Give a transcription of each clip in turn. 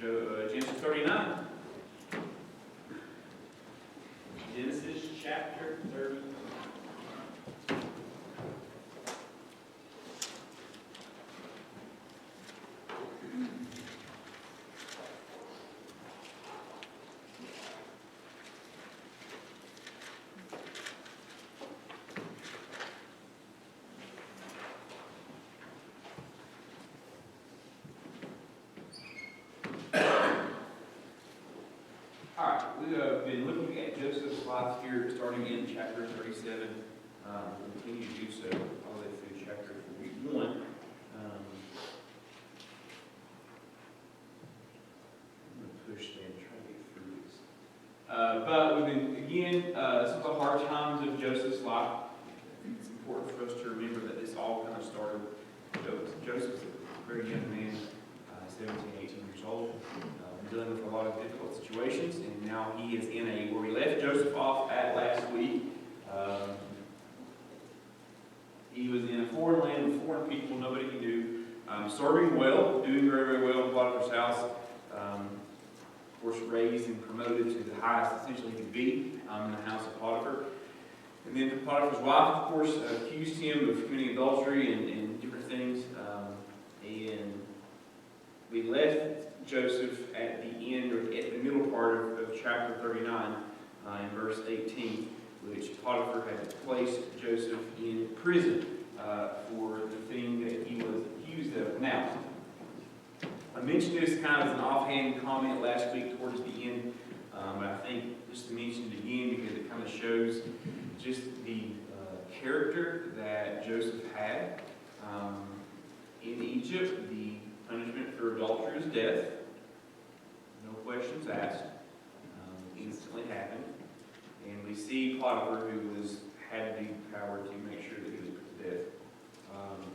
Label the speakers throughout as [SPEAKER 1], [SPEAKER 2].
[SPEAKER 1] Genesis 39. Genesis chapter 30. Alright, we have been looking at Joseph's life here, starting in chapter 37. We'll continue to do so all the way through chapter 41. I'm going to push that and try to get through this. But we've been, again, some of the hard times of Joseph's life. It's important for us to remember that this all kind of started. Joseph's a very young man, 17, 18 years old. Dealing with a lot of difficult situations, and now he is in where we left Joseph off at last week. He was in a foreign land with foreign people, nobody he knew, serving well, doing very, very well in Potiphar's house. Of course, raised and promoted to the highest essentially he could be in the house of Potiphar. And then Potiphar's wife, of course, accused him of committing adultery and different things. And we left Joseph at the end, or at the middle part of chapter 39, in verse 18, which Potiphar had placed Joseph in prison for the thing that he was accused of. Now, I mentioned this kind of as an offhand comment last week towards the end, but I think just to mention it again because it kind of shows just the character that Joseph had. In Egypt, the punishment for adultery is death. No questions asked. Instantly happened. And we see Potiphar, who had the power to make sure that he was put to death,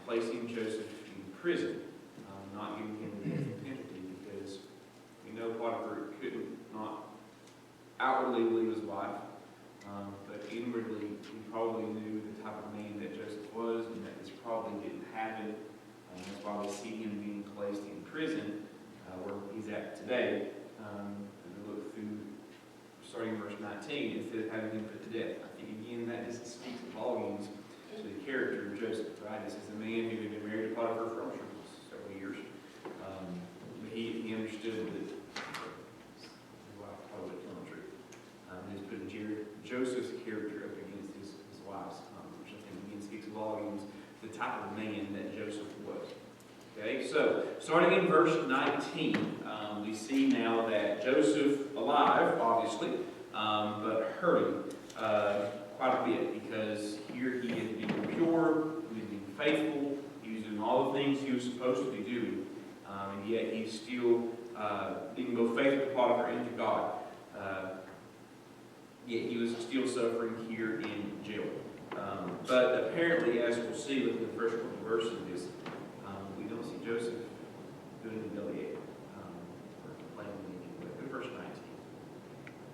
[SPEAKER 1] placing Joseph in prison, not giving him the death penalty, because we know Potiphar not outwardly believe his wife, but inwardly he probably knew the type of man that Joseph was, and that this probably didn't happen. That's why we see him being placed in prison, where he's at today. We look through, starting in verse 19, instead of having him put to death. I think, again, that just speaks volumes to the character of Joseph, right? This is a man who had been married to Potiphar for several years. But he understood that his wife probably was telling the truth. He was putting Joseph's character up against his wife's, which I think, again, speaks volumes the type of man that Joseph was. Okay, so starting in verse 19, we see now that Joseph, alive, obviously, but hurting quite a bit, because here he is being pure, he is being faithful, he was doing all the things he was supposed to be doing, and yet he's still being both faithful to Potiphar and to God. Yet he was still suffering here in jail. But apparently, as we'll see, looking at the first couple of verses of this, we don't see Joseph doing the bellyache or complaining anything. Look at verse 19.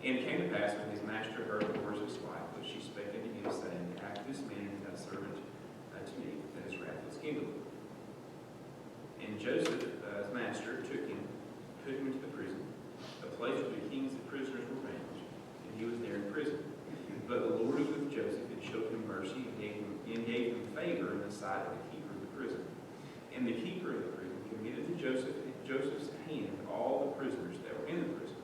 [SPEAKER 1] And it came to pass when his master heard the words of his wife, which she spake unto him, saying, Act this man is thy servant to me, that his wrath was kindled. And Joseph, his master, took him, put him into the prison, a place where the kings and prisoners were bound, and he was there in prison. But the Lord was with Joseph and showed him mercy and gave him favor in the sight of the keeper of the prison. And the keeper of the prison committed to Joseph's hand all the prisoners that were in the prison.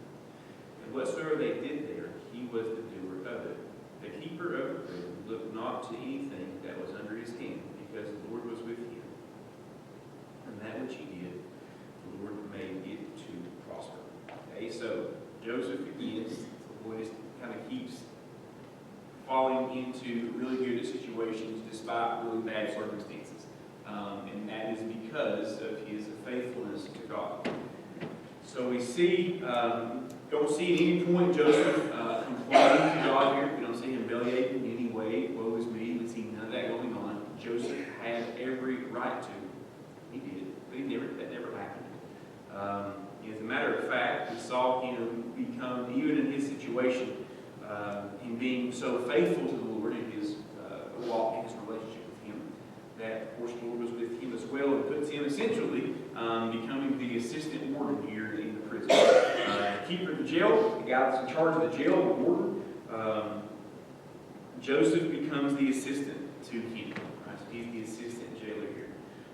[SPEAKER 1] And whatsoever they did there, he was the doer of it. The keeper of the prison looked not to anything that was under his hand, because the Lord was with him. And that which he did, the Lord made it to prosper. Okay, so Joseph, again, the boy just kind of keeps falling into really good situations despite really bad circumstances. And that is because of his faithfulness to God. So we see, don't see at any point Joseph complaining to God here. We don't see him bellyaching in any way. Woe is me. We see none of that going on. Joseph had every right to. He did. But that never happened. As a matter of fact, we saw him become, even in his situation, him being so faithful to the Lord in his walk, in his relationship with him, that, of course, the Lord was with him as well, and puts him essentially becoming the assistant warden here in the prison. keeper of the jail, the guy that's in charge of the jail, the warden. Joseph becomes the assistant to him. Right? So he's the assistant jailer here.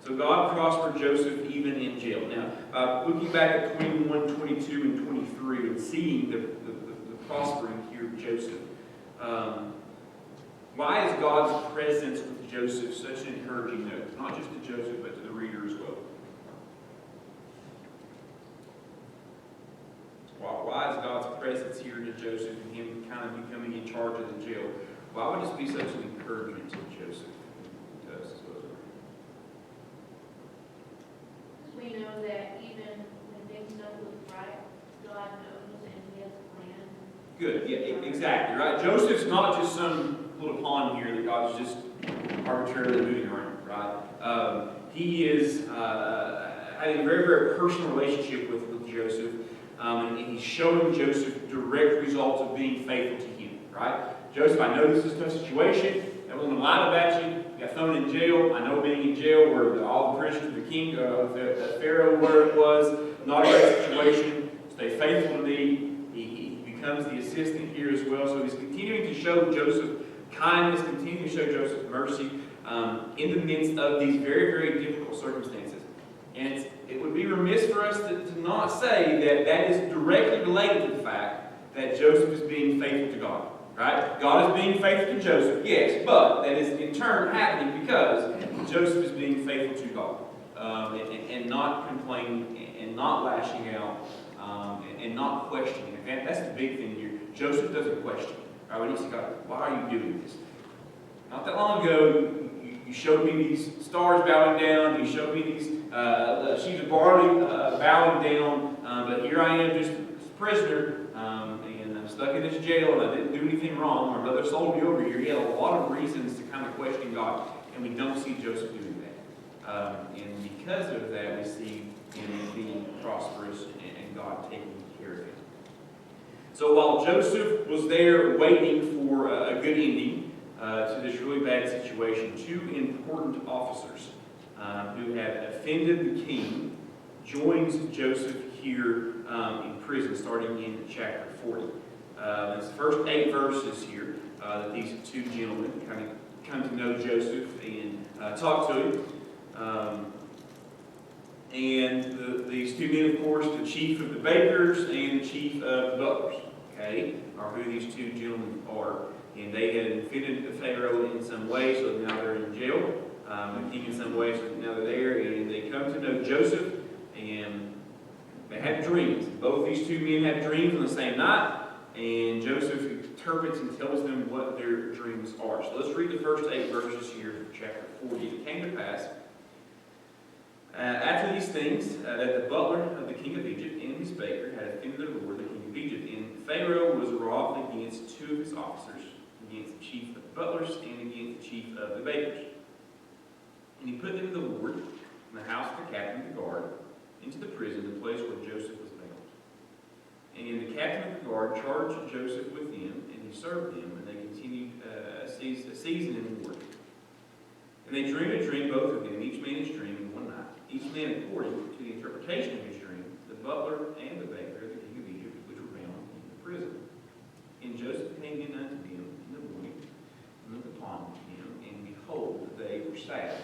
[SPEAKER 1] So God prospered Joseph even in jail. Now, looking back at 21, 22, and 23, and seeing the prospering here of Joseph, why is God's presence with Joseph such an encouraging note? Not just to Joseph, but to the reader as well. Why is God's presence here to Joseph and him kind of becoming in charge of the jail? Why would this be such an encouragement to Joseph?
[SPEAKER 2] We know that even when things don't look right, God knows and He has a plan.
[SPEAKER 1] Good, yeah, exactly, right? Joseph's not just some little pawn here that God's just arbitrarily moving around, right? He is having a very, very personal relationship with Joseph, and he's showing Joseph direct results of being faithful to him, right? Joseph, I know this is a tough situation. Everyone lied about you. You got thrown in jail. I know being in jail where all the prisoners, the king, the Pharaoh, where it was, not a great situation. Stay faithful to me. He becomes the assistant here as well. So he's continuing to show Joseph kindness, continuing to show Joseph mercy in the midst of these very, very difficult circumstances. And it would be remiss for us to not say that is directly related to the fact that Joseph is being faithful to God. Right? God is being faithful to Joseph, yes, but that is in turn happening because Joseph is being faithful to God and not complaining and not lashing out and not questioning. That's the big thing here. Joseph doesn't question. Right? When he says, God, why are you doing this? Not that long ago, you showed me these stars bowing down. You showed me these sheaves of barley bowing down. But here I am, just a prisoner. Stuck in this jail and I didn't do anything wrong. My brother sold me over here. He had a lot of reasons to kind of question God. And we don't see Joseph doing that. And because of that, we see him being prosperous and God taking care of him. So while Joseph was there waiting for a good ending to this really bad situation, two important officers who had offended the king joins Joseph here in prison, starting in chapter 40. It's the first 8 verses here that these two gentlemen kind of come to know Joseph and talk to him. These two men, of course, the chief of the bakers and the chief of the butlers, okay, are who these two gentlemen are. And they had offended the Pharaoh in some way, so now they're in jail. The king in some way, so now they're there. And they come to know Joseph, and they had dreams. Both these two men had dreams on the same night. And Joseph interprets and tells them what their dreams are. So let's read the first 8 verses here of chapter 40. It came to pass, after these things, that the butler of the king of Egypt and his baker had offended the Lord, the king of Egypt. And Pharaoh was wroth against 2 of his officers, against the chief of the butlers and against the chief of the bakers. And he put them to the Lord in the house of the captain of the guard, into the prison, the place where Joseph was bound. And the captain of the guard charged Joseph with them, and he served them, and they continued a season in the Lord. And they dreamed a dream, both of them, each man his dream in one night, each man according to the interpretation of his dream, the butler and the baker of the king of Egypt, which were bound in the prison. And Joseph came in unto them in the morning, and looked upon him, and behold, they were sad.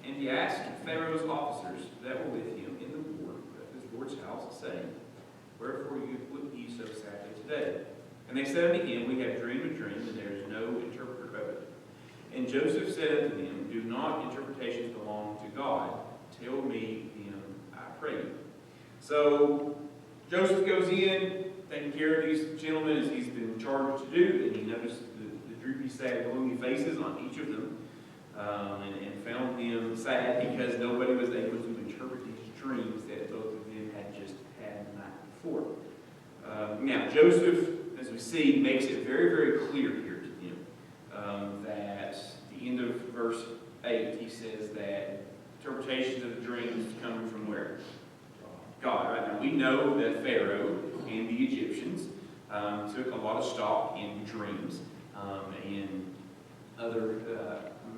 [SPEAKER 1] And he asked Pharaoh's officers that were with him in the ward of his lord's house, saying, Wherefore look ye so sadly today? And they said unto him, We have dreamed a dream, and there is no interpreter of it. And Joseph said unto them, Do not interpretations belong to God? Tell me them, I pray you. So Joseph goes in, taking care of these gentlemen as he's been charged to do, and he noticed the droopy, sad, gloomy faces on each of them, and found them sad because nobody was able to interpret these dreams that both of them had just had the night before. Now, Joseph, as we see, makes it very, very clear here to them that at the end of verse 8, he says that interpretations of the dreams coming from where? God. Right? Now, we know that Pharaoh and the Egyptians took a lot of stock in dreams and other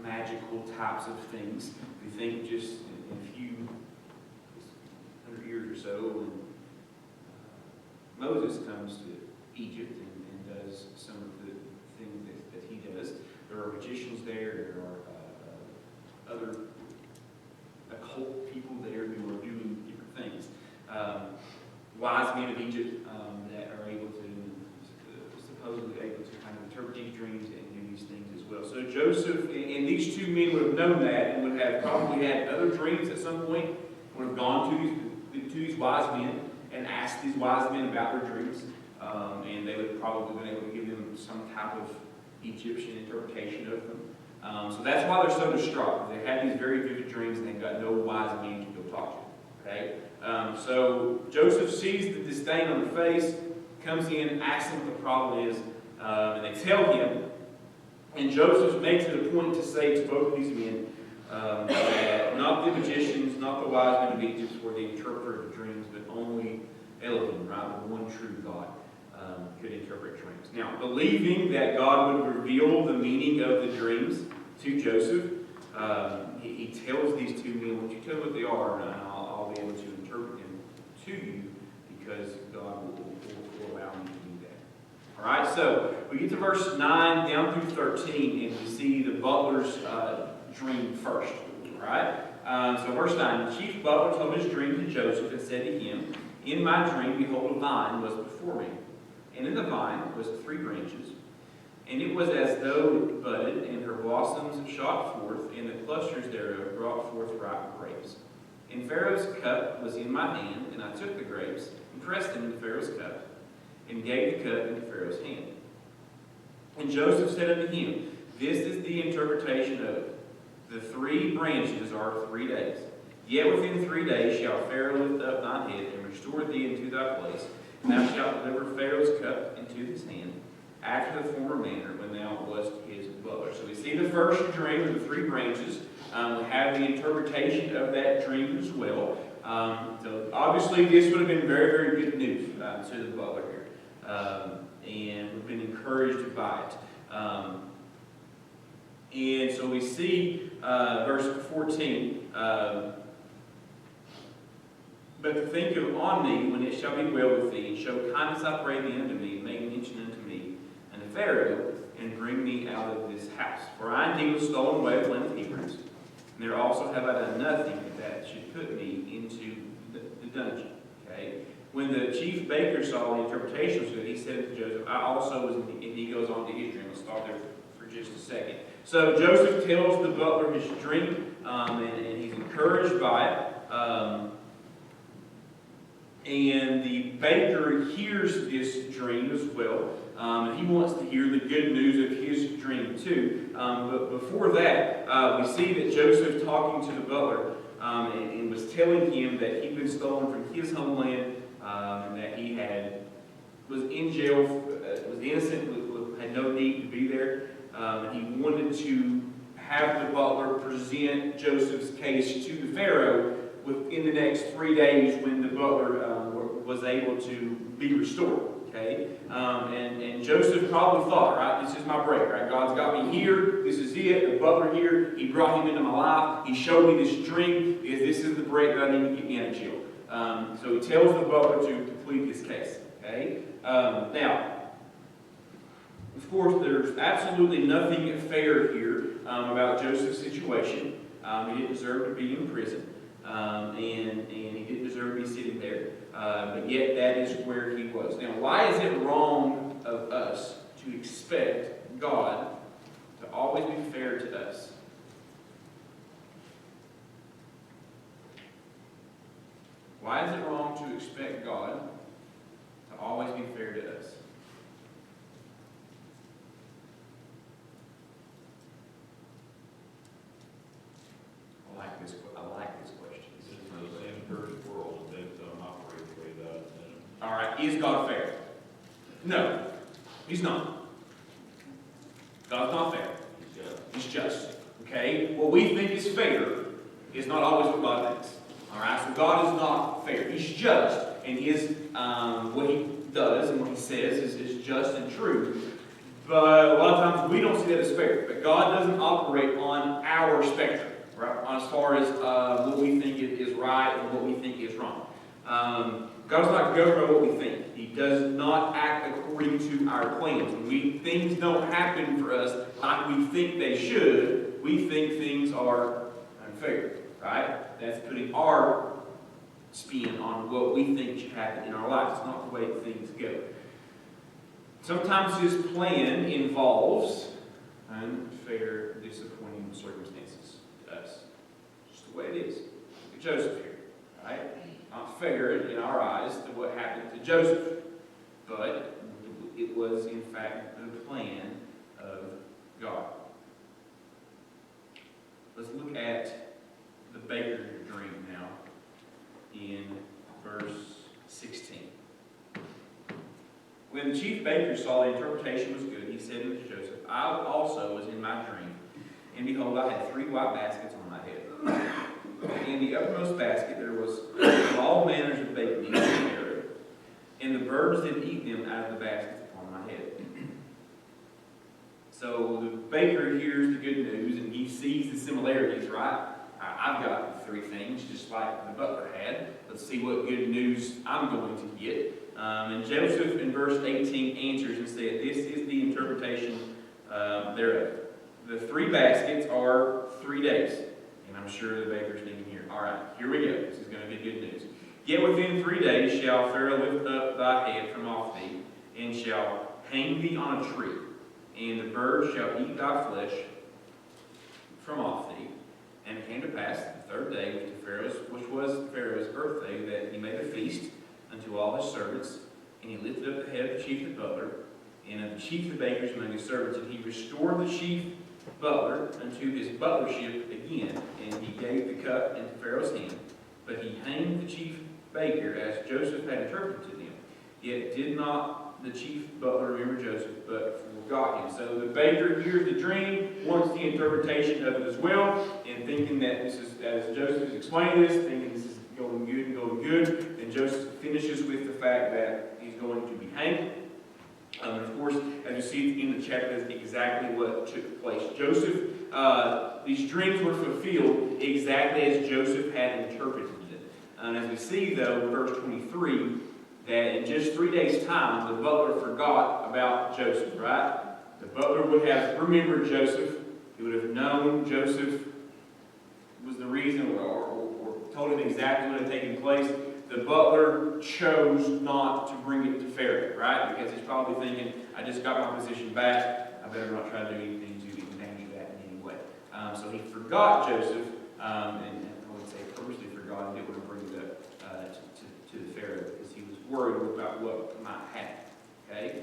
[SPEAKER 1] magical types of things. We think just in a few 100 years or so, when Moses Moses comes to Egypt and does some of the things that he does. There are magicians there. There are other occult people there who are doing different things. Wise men of Egypt that are able to, supposedly able to kind of interpret these dreams and do these things as well. So Joseph and these two men would have known that and would have probably had other dreams at some point, would have gone to these wise men and asked these wise men about their dreams. And they would have probably been able to give them some type of Egyptian interpretation of them. So that's why they're so distraught. They had these very vivid dreams and they've got no wise man to go talk to. Okay? So Joseph sees the disdain on their face, comes in, asks them what the problem is, and they tell him. And Joseph makes it a point to say to both of these men that not the magicians, not the wise men of Egypt were the interpreter of the dreams, but only Elohim, right, the one true God, could interpret dreams. Now, believing that God would reveal the meaning of the dreams to Joseph, he tells these two men, "Would you tell me what they are, and I'll be able to interpret them to you, because God will allow me to do that." All right, so we get to verse 9 down through 13, and we see the butler's dream first. All right, so verse 9, the chief butler told his dream to Joseph and said to him, "In my dream, behold, a vine was before me, and in the vine was 3 branches, and it was as though it budded, and her blossoms shot forth, and the clusters thereof brought forth ripe grapes. And Pharaoh's cup was in my hand, and I took the grapes, and pressed them into Pharaoh's cup, and gave the cup into Pharaoh's hand. And Joseph said unto him, This is the interpretation of it. The 3 branches are 3 days. Yet within 3 days shall Pharaoh lift up thine head, and restore thee into thy place, and thou shalt deliver Pharaoh's cup into his hand, after the former manner, when thou wast his butler." So we see the first dream of the 3 branches. We have the interpretation of that dream as well. So obviously this would have been very, very good news to the butler here. And we've been encouraged by it. And so we see verse 14, "But to think of on me when it shall be well with thee, and show kindness, I pray thee, unto me, make mention unto me, and to Pharaoh, and bring me out of this house. For I indeed was stolen away of the land of Hebrews, and there also have I done nothing that should put me into the dungeon." Okay? When the chief baker saw the interpretation was good, he said to Joseph, "I also was," and he goes on to his dream. Let's stop there for just a second. So Joseph tells the butler his dream, and he's encouraged by it. And the baker hears this dream as well, and he wants to hear the good news of his dream too. But before that, we see that Joseph talking to the butler and was telling him that he'd been stolen from his homeland, and that he was in jail, was innocent, had no need to be there. And he wanted to have the butler present Joseph's case to the Pharaoh within the next 3 days, when the butler was able to be restored. Okay, and Joseph probably thought, right, this is my break, right? God's got me here. This is it. The butler here. He brought him into my life. He showed me this dream. This is the break that I need to get me out of jail. So he tells the butler to plead his case. Okay, now, of course, there's absolutely nothing fair here about Joseph's situation. He didn't deserve to be in prison. And he didn't deserve to be sitting there, but yet that is where he was. Now, why is it wrong of us to expect God to always be fair to us? Why is it wrong to expect God to always be fair to us? I like this question.
[SPEAKER 3] This is the same perfect world, and they don't operate the way God intended.
[SPEAKER 1] All right, is God fair? No, He's not. God's not fair. He's just. Okay? What we think is fair is not always what God thinks. All right? So God is not fair. He's just, and what He does and what He says is just and true. But a lot of times we don't see that as fair. But God doesn't operate on our spectrum, right? As far as what we think is right and what we think is wrong. God does not govern by what we think. He does not act according to our plans. When things don't happen for us like we think they should, we think things are unfair, right? That's putting our spin on what we think should happen in our lives. It's not the way things go. Sometimes His plan involves unfair, disappointing circumstances to us. Just the way it is. Look at Joseph here, right? Not fair in our eyes to what happened to Joseph, but it was in fact the plan of God. Let's look at the baker dream now in verse 16. When the chief baker saw the interpretation was good, he said unto Joseph, I also was in my dream, and behold, I had 3 white baskets on my head. In the uppermost basket there was all manners of baked meats and and the birds did eat them out of the baskets upon my head. So the baker hears the good news, and he sees the similarities, right? I've got 3 things, just like the butler had. Let's see what good news I'm going to get. And Joseph, in verse 18, answers and said, this is the interpretation thereof. The 3 baskets are 3 days. And I'm sure the baker's thinking here, all right, here we go. This is going to be good news. Yet within 3 days shall Pharaoh lift up thy head from off thee, and shall hang thee on a tree. And the birds shall eat thy flesh from off thee. And it came to pass the 3rd day, which was Pharaoh's birthday, that he made a feast unto all his servants. And he lifted up the head of the chief the butler, and of the chief the bakers among his servants. And he restored the chief butler unto his butlership again, and he gave the cup into Pharaoh's hand. But he hanged the chief baker as Joseph had interpreted to them. Yet did not the chief butler remember Joseph, but forgot him. So the baker hears the dream, wants the interpretation of it as well, and thinking that this is, as Joseph is explaining this, thinking this is going good and going good. And Joseph finishes with the fact that he's going to be hanged. And of course, as you see in the chapter, that's exactly what took place. Joseph, these dreams were fulfilled exactly as Joseph had interpreted it. And as we see, though, in verse 23, that in just 3 days' time, the butler forgot about Joseph, right? The butler would have remembered Joseph. He would have known Joseph was the reason, or told him exactly what had taken place. The butler chose not to bring it to Pharaoh, right? Because he's probably thinking, I just got my position back. I better not try to do anything to endanger that in any way. So he forgot Joseph, and I would say purposely forgot and didn't want to bring it up to the Pharaoh because he was worried about what might happen. Okay?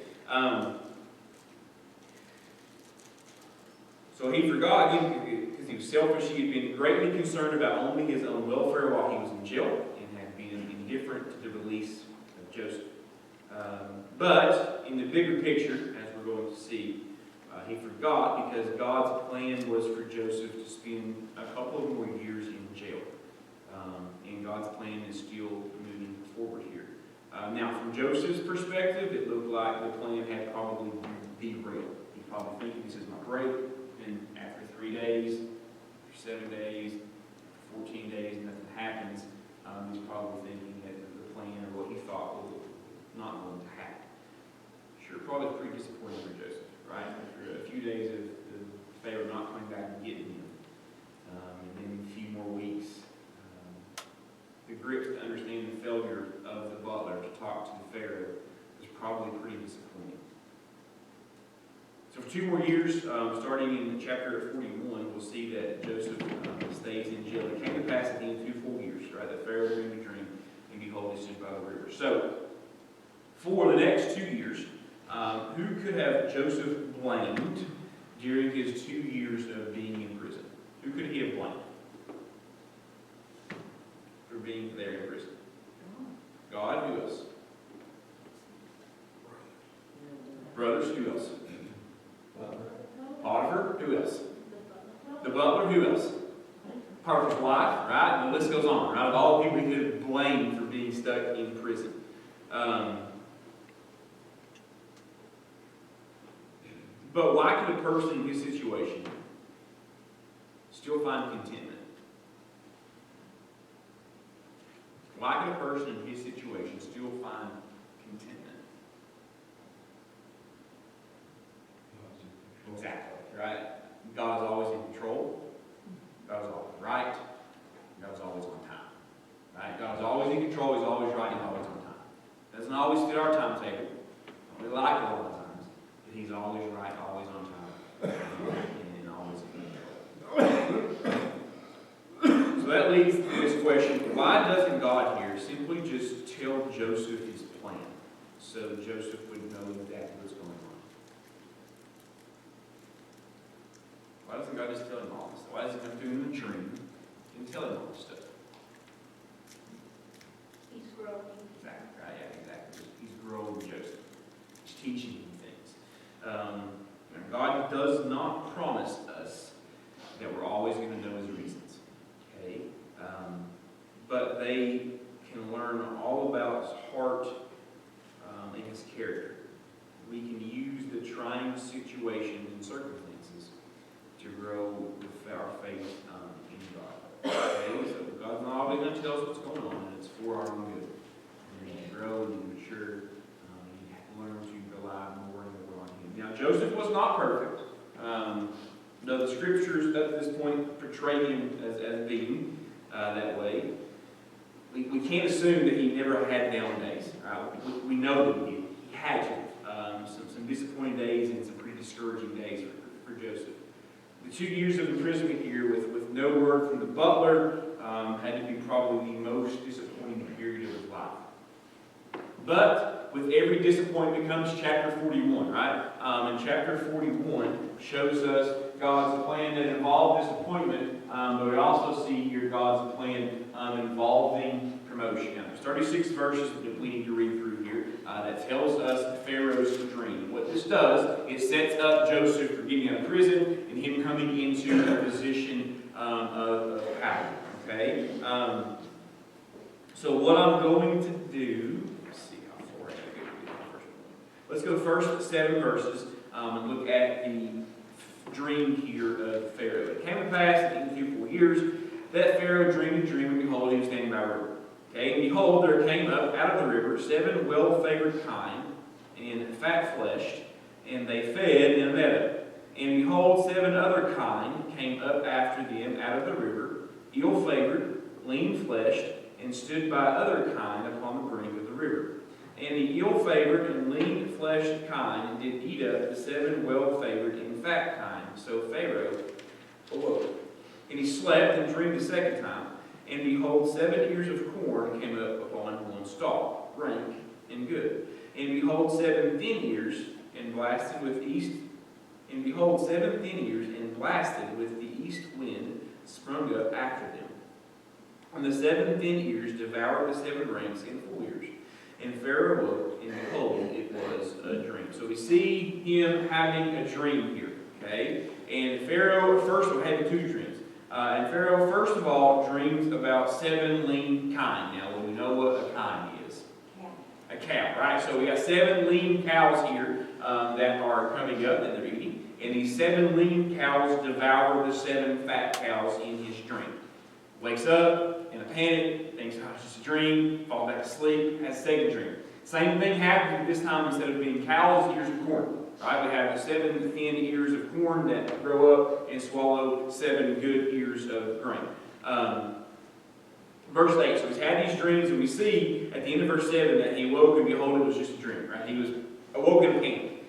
[SPEAKER 1] So he forgot because he was selfish. He had been greatly concerned about only his own welfare while he was in jail, and had been indifferent to the release of Joseph. But in the bigger picture, as we're going to see, he forgot because God's plan was for Joseph to spend a couple of more years in jail. And God's plan is still moving forward here. Now, from Joseph's perspective, it looked like the plan had probably derailed. He's probably thinking, this is my break. And after 3 days, after 7 days, 14 days, nothing happens. He's probably thinking that the plan or what he thought was not going to happen. Sure, probably pretty disappointing for Joseph, right? After a few days of Pharaoh not coming back and getting him, and then a few more weeks, the grips to understand the failure of the butler to talk to the Pharaoh was probably pretty disappointing. So for 2 more years, starting in chapter 41, we'll see that Joseph stays in jail. It came to pass at the end of 2 full years, right? That Pharaoh dreamed a dream, and behold, he stood by the river. So, for the next 2 years, who could have Joseph blamed during his 2 years of being in prison? Who could he have blamed for being there in prison? God, who else? Brothers, who else? Potiphar, who else? The butler, who else? Potiphar's wife, right? And the list goes on, right? Of all the people he could have blamed for being stuck in prison. But why could a person in his situation still find contentment? Why could a person in his situation still find contentment? Exactly, right? God is always in control. God is always right. God is always on time. Right? God is always in control. He's always right and always on time. Doesn't always fit our timetable. We like it a lot of times. But He's always right, always on time, and always in control. So that leads to this question: why doesn't God here simply just tell Joseph his plan, so Joseph would know exactly what's going on? Why doesn't God just tell him all this stuff? Why doesn't He come to him in a dream and tell him all this stuff?
[SPEAKER 2] He's growing.
[SPEAKER 1] Exactly, right? Yeah, exactly. He's growing Joseph. He's teaching him things. God does not promise us that we're always going to know His reasons. Okay? But they can learn all about His heart and His character. We can use the trying situations and circumstances to grow with our faith in God. Okay? So God's not always going to tell us what's going on, and it's for our own good. And you grow and you mature, you learn to rely more and more on Him. Now, Joseph was not perfect. Though the scriptures up to this point portray him as being that way, we can't assume that he never had down days. We know that he had to. Some disappointing days and some pretty discouraging days for Joseph. The 2 years of imprisonment here with no word from the butler had to be probably the most disappointing period of his life. But with every disappointment comes chapter 41, right? And chapter 41 shows us God's plan that involved disappointment, but we also see here God's plan involving promotion. Now, there's 36 verses that we need to read through here that tells us Pharaoh's dream. What this does, it sets up Joseph for getting out of prison and him coming into a position of power. Okay? So what I'm going to do, let's see how far I gotta go to the first one. Let's go first 7 verses and look at the dream here of Pharaoh. It came to pass in 4 years that Pharaoh dreamed a dream, and behold, he was standing by a river. Okay, and behold, there came up out of the river 7 well-favored kine, and fat-fleshed, and they fed in a meadow. And behold, 7 other kine came up after them out of the river, ill-favored, lean-fleshed, and stood by other kine upon the brink of the river. And the ill-favored and lean-fleshed kine did eat up the 7 well-favored and fat kine. So Pharaoh awoke. And he slept and dreamed a second time. And behold, 7 ears of corn came up upon one stalk, rank and good. And behold, 7 thin ears, and blasted with east. And behold, 7 thin ears, and blasted with the east wind, sprung up after them. And the 7 thin ears devoured the 7 ranks and full ears. And Pharaoh awoke, and behold, it was a dream. So we see him having a dream here, okay? And Pharaoh first had 2 dreams. And Pharaoh, first of all, dreams about 7 lean kine. Now, we know what a kine is. A cow, right? So we got 7 lean cows here that are coming up that they're eating. And these 7 lean cows devour the 7 fat cows in his dream. Wakes up in a panic, thinks, oh, it's just a dream, falls back to sleep, has a second dream. Same thing happens at this time. Instead of being cows, ears of corn. Right? We have the 7 thin ears of corn that grow up and swallow 7 good ears of grain. Verse 8, so he's had these dreams, and we see at the end of verse 7 that he awoke, and behold, it was just a dream. Right? He was awoke in a panic.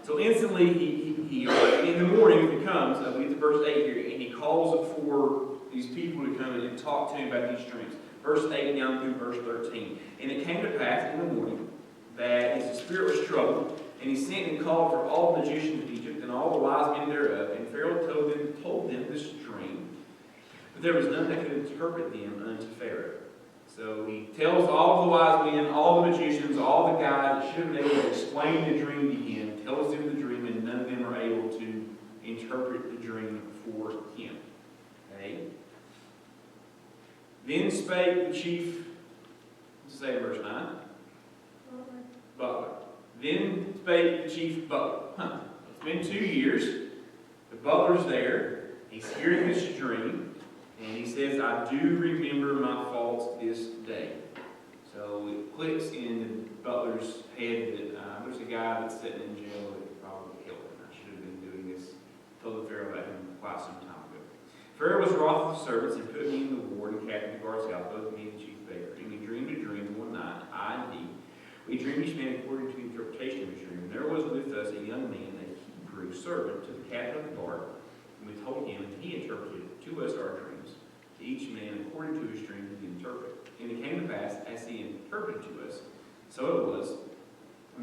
[SPEAKER 1] So instantly, he in the morning, when he comes, we get to verse 8 here, and he calls for these people to come in and talk to him about these dreams. Verse 8 down through verse 13. And it came to pass in the morning that his spirit was troubled, and he sent and called for all the magicians of Egypt and all the wise men thereof. And Pharaoh told them this dream, but there was none that could interpret them unto Pharaoh. So he tells all the wise men, all the magicians, all the guys that should have been able to explain the dream to him, tells them the dream, and none of them are able to interpret the dream for him. Okay? Then spake the chief, let's say verse 9. Butler. Then spake the chief butler. It's been 2 years. The butler's there. He's hearing this dream. And he says, I do remember my faults results this day. So it clicks in the butler's head that there's a guy that's sitting in jail that probably killed him. I should have been doing this. Told the Pharaoh about him quite some time ago. Pharaoh was wroth with the servants and put me in the ward and captain of the guard's house, both me and the chief baker. And we dreamed a dream one night, I and he. We dreamed each man according to the interpretation of his dream. And there was with us a young man, a Hebrew servant to the captain of the guard. And we told him, and he interpreted to us our dreams, to each man according to his dream did he interpret. And it came to pass, as he interpreted to us, so it was,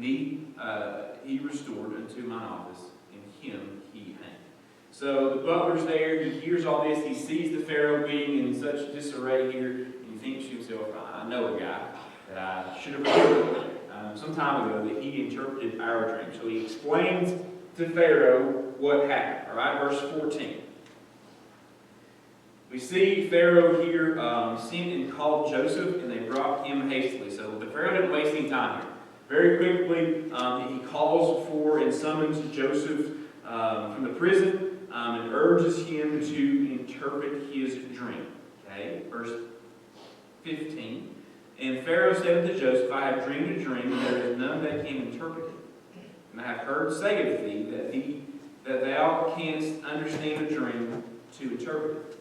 [SPEAKER 1] he restored unto mine office, and him he hanged. So the butler's there, he hears all this, he sees the Pharaoh being in such disarray here, and he thinks to himself, I know a guy that I should have remembered some time ago that he interpreted our dream. So he explains to Pharaoh what happened. All right, verse 14. We see Pharaoh here sent and called Joseph, and they brought him hastily. So the Pharaoh didn't waste any time here. Very quickly, he calls for and summons Joseph from the prison and urges him to interpret his dream. Okay, verse 15. And Pharaoh said unto Joseph, I have dreamed a dream, and there is none that can interpret it. And I have heard say of thee that thou canst understand a dream to interpret it.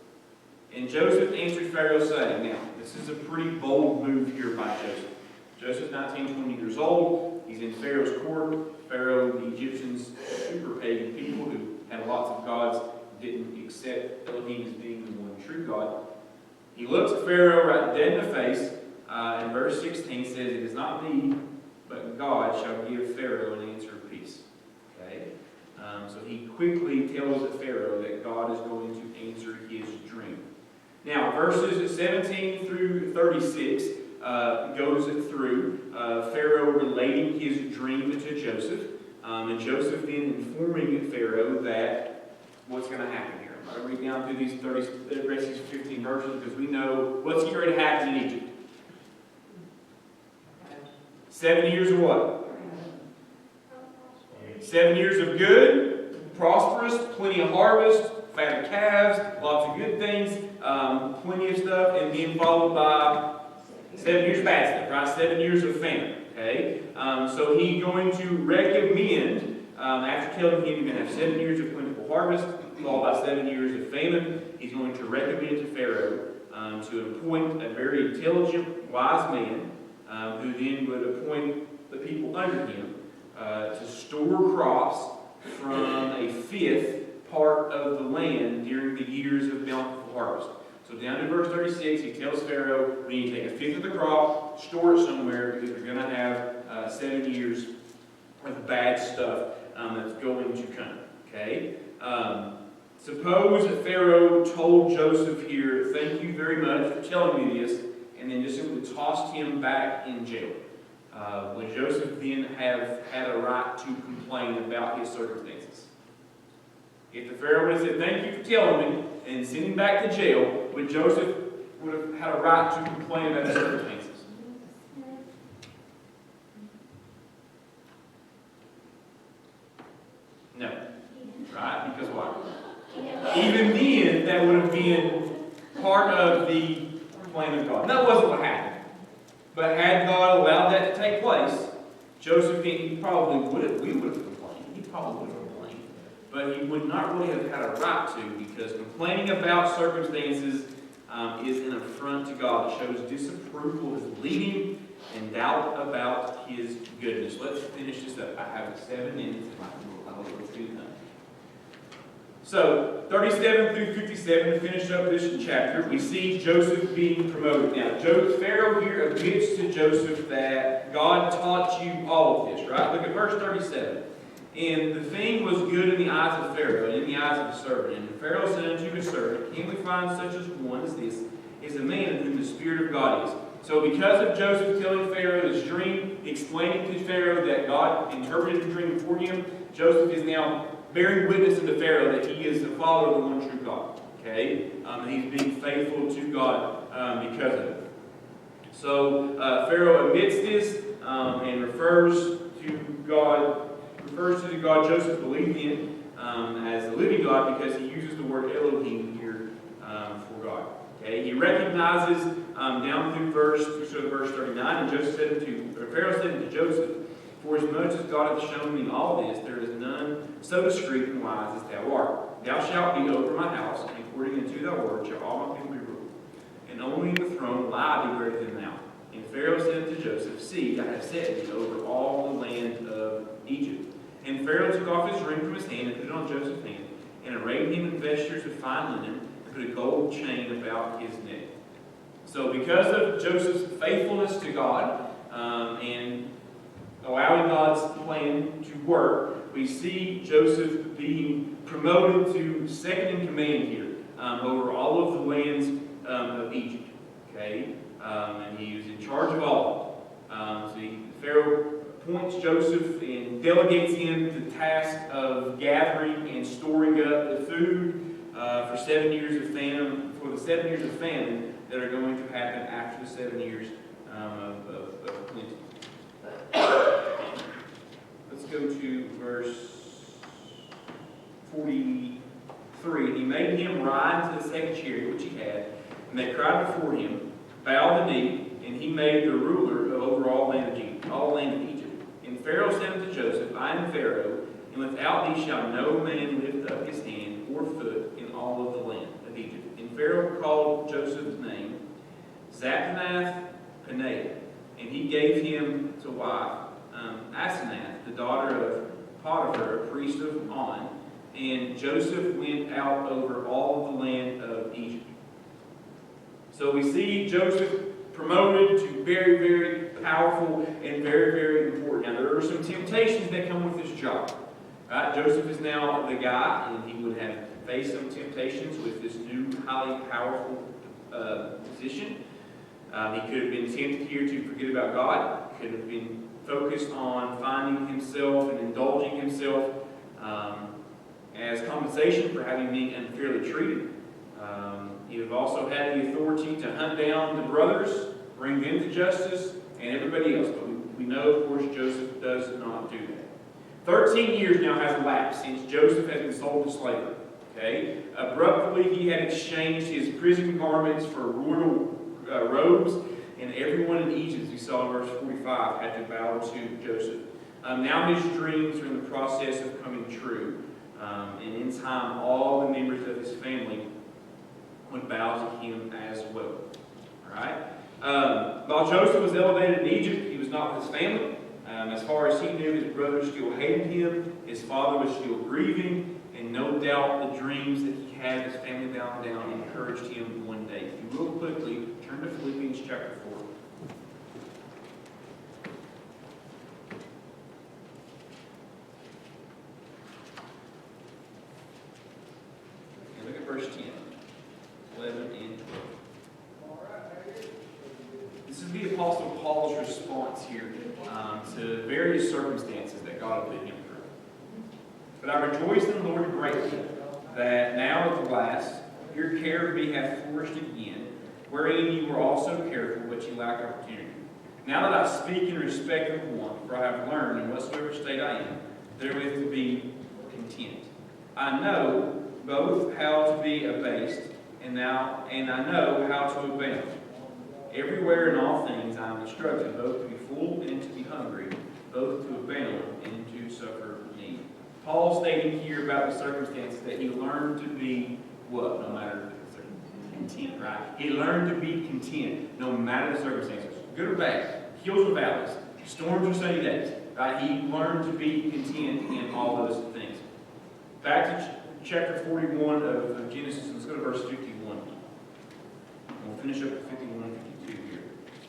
[SPEAKER 1] And Joseph answered Pharaoh, saying, now, this is a pretty bold move here by Joseph. Joseph's 19, 20 years old. He's in Pharaoh's court. Pharaoh, the Egyptians, super pagan people who had lots of gods, didn't accept Elohim as being the one true God. He looks at Pharaoh right dead in the face. And verse 16 says, it is not thee, but God shall give Pharaoh an answer of peace. Okay? So he quickly tells the Pharaoh that God is going to answer his dream. Now, verses 17 through 36 goes through Pharaoh relating his dream to Joseph, and Joseph then informing Pharaoh that what's going to happen here. I'm going to read down through the rest of these 15 verses because we know what's getting ready to happen in Egypt. 7 years of what? 7 years of good, prosperous, plenty of harvest, fat of calves, lots of good things, plenty of stuff, and then followed by 7 years of bad stuff, right? 7 years of famine, okay? So he's going to recommend, after telling him you're going to have 7 years of plentiful harvest, followed by 7 years of famine, he's going to recommend to Pharaoh to appoint a very intelligent, wise man, who then would appoint the people under him to store crops from a fifth part of the land during the years of bountiful harvest. So down in verse 36, he tells Pharaoh, we need to take a fifth of the crop, store it somewhere, because we're going to have 7 years of bad stuff that's going to come. Okay? Suppose that Pharaoh told Joseph here, thank you very much for telling me this, and then just simply tossed him back in jail. Would Joseph then have had a right to complain about his circumstances? If the Pharaoh would have said, thank you for telling me, and sent him back to jail, would Joseph would have had a right to complain about his circumstances? No. Right? Because what? Even then, that would have been part of the plan of God. That wasn't what happened. But had God allowed that to take place, Joseph, he probably would have, we would have complained. He probably would have complained. But he would not really have had a right to, because complaining about circumstances is an affront to God. It shows disapproval of his leading and doubt about his goodness. Let's finish this up. I have 7 minutes. Let's do that. So, 37 through 57, to finish up this chapter, we see Joseph being promoted. Now, Pharaoh here admits to Joseph that God taught you all of this, right? Look at verse 37. And the thing was good in the eyes of Pharaoh, and in the eyes of his servant. And Pharaoh said unto his servant, can we find such as one as this, is a man in whom the Spirit of God is? So because of Joseph telling Pharaoh this dream, explaining to Pharaoh that God interpreted the dream for him, Joseph is now bearing witness unto Pharaoh that he is the follower of the one true God. Okay? And he's being faithful to God because of it. So Pharaoh admits this and refers to the God Joseph believed in as the living God, because he uses the word Elohim here for God. Okay, he recognizes down through verse 39, and Pharaoh said unto Joseph, for as much as God hath shown me all this, there is none so discreet and wise as thou art. Thou shalt be over my house, and according unto thy word shall all my people be ruled. And only in the throne will I be greater than thou. And Pharaoh said unto Joseph, see, I have set thee over all the land of Egypt. And Pharaoh took off his ring from his hand, and put it on Joseph's hand, and arrayed him in vestures of fine linen, and put a gold chain about his neck. So because of Joseph's faithfulness to God, and allowing God's plan to work, we see Joseph being promoted to second in command here over all of the lands of Egypt. Okay, and he was in charge of all. Pharaoh appoints Joseph and delegates him the task of gathering and storing up the food for 7 years of famine, for the 7 years of famine that are going to happen after the 7 years of plenty. Let's go to verse 43. And he made him ride into the second chariot which he had, and they cried before him, bowed the knee, and he made the ruler over all land of Egypt. And Pharaoh said unto Joseph, I am Pharaoh, and without thee shall no man lift up his hand or foot in all of the land of Egypt. And Pharaoh called Joseph's name Zaphenath-Paneah, and he gave him to wife Asenath, the daughter of Potiphar, a priest of On. And Joseph went out over all of the land of Egypt. So we see Joseph promoted to very, very powerful and very, very important. Now, there are some temptations that come with this job. Right? Joseph is now the guy, and he would have faced some temptations with this new, highly powerful position. He could have been tempted here to forget about God. Could have been focused on finding himself and indulging himself as compensation for having been unfairly treated. He would have also had the authority to hunt down the brothers, bring them to justice, and everybody else. But we know, of course, Joseph does not do that. 13 years now has elapsed since Joseph has been sold to slavery. Okay? Abruptly, he had exchanged his prison garments for royal robes, and everyone in Egypt, as we saw in verse 45, had to bow to Joseph. Now his dreams are in the process of coming true, and in time, all the members of his family would bow to him as well. All right? While Joseph was elevated in Egypt, he was not with his family. As far as he knew, his brothers still hated him. His father was still grieving, and no doubt the dreams that he had, his family bowing down, encouraged him one day. If you will quickly turn to Philippians chapter 4. And look at verse 10, 11, and 12. This is the Apostle Paul's response here to various circumstances that God had put him through. But I rejoice in the Lord greatly, that now at the last your care of me hath flourished again, wherein you were also careful, but you lacked opportunity. Now that I speak in respect of one, for I have learned in whatsoever state I am, therewith to be content. I know both how to be abased, and I know how to abound. Everywhere in all things I am instructed, both to be full and to be hungry, both to abound and to suffer need. Paul stating here about the circumstances that he learned to be what? No matter the circumstances. Content, right? He learned to be content no matter the circumstances. Good or bad, hills or valleys, storms or sunny days. Right? He learned to be content in all those things. Back to chapter 41 of Genesis, let's go to verse 51. We'll finish up at 51 and 52 here.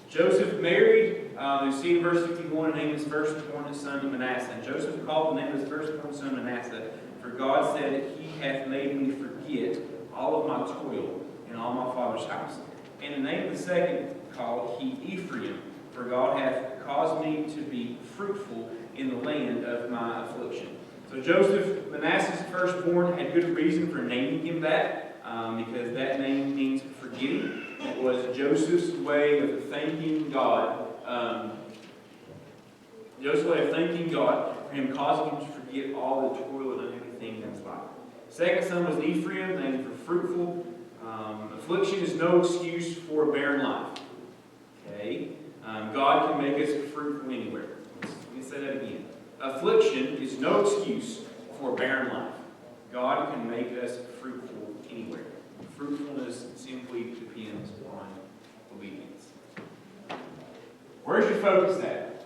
[SPEAKER 1] Joseph married, you see in verse 51, named his firstborn son Manasseh. And Joseph called the name of his firstborn son Manasseh, for God said, He hath made me forget all of my toil in all my father's house. And the name of the second called he Ephraim, for God hath caused me to be fruitful in the land of my affliction. So Joseph, Manasseh's firstborn, had good reason for naming him that, because that name means forgetting. It was Joseph's way of thanking God. Joseph's way of thanking God for him causing him to forget all the toil and unhappy things in his life. Second son was Ephraim, named for fruitful. Affliction is no excuse for a barren life. Okay? God can make us fruitful anywhere. Let me say that again. Affliction is no excuse for a barren life. God can make us fruitful anywhere. Fruitfulness simply depends on obedience. Where's your focus at?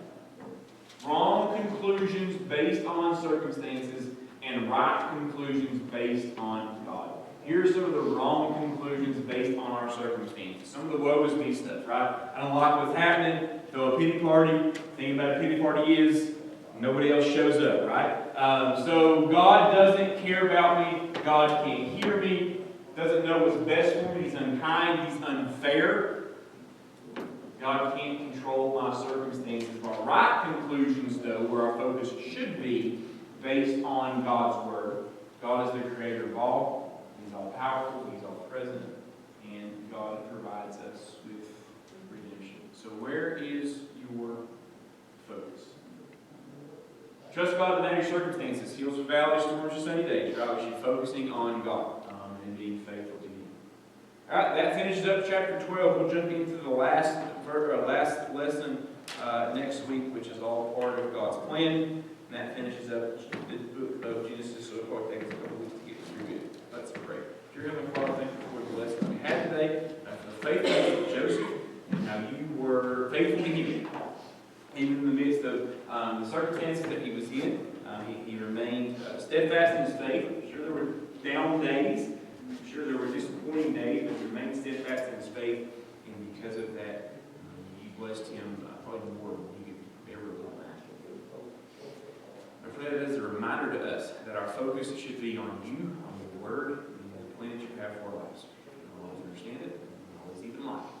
[SPEAKER 1] Wrong conclusions based on circumstances and right conclusions based on God. Here are some of the wrong conclusions based on our circumstances. Some of the woe is me stuff, right? I don't like what's happening. Throw a pity party. The thing about a pity party is nobody else shows up, right? So God doesn't care about me. God can't hear me. Doesn't know what's best for me. He's unkind. He's unfair. God can't control my circumstances. Our right conclusions, though, where our focus should be based on God's Word. God is the creator of all. He's all powerful. He's all present. And God provides us with redemption. So where is your focus? Trust God in every circumstances. Hills or valleys, storms or sunny days. Right? We should be focusing on God and being faithful to Him. All right, that finishes up chapter 12. We'll jump into the last lesson next week, which is all part of God's plan. And that finishes up the book of Genesis. So it'll probably take us a couple weeks to get through it. Let's pray. Dear Heavenly Father, thank you for the lesson we had today. For the faithfulness of Joseph and how you were faithful to him. Even in the midst of the circumstances that he was in, he remained steadfast in his faith. I'm sure there were down days. I'm sure there were disappointing days, but he remained steadfast in his faith. And because of that, you blessed him probably more than you could ever imagine. I pray that as a reminder to us that our focus should be on you, on your word, and the plan that you have for our lives. We don't always understand it. We don't always even like it.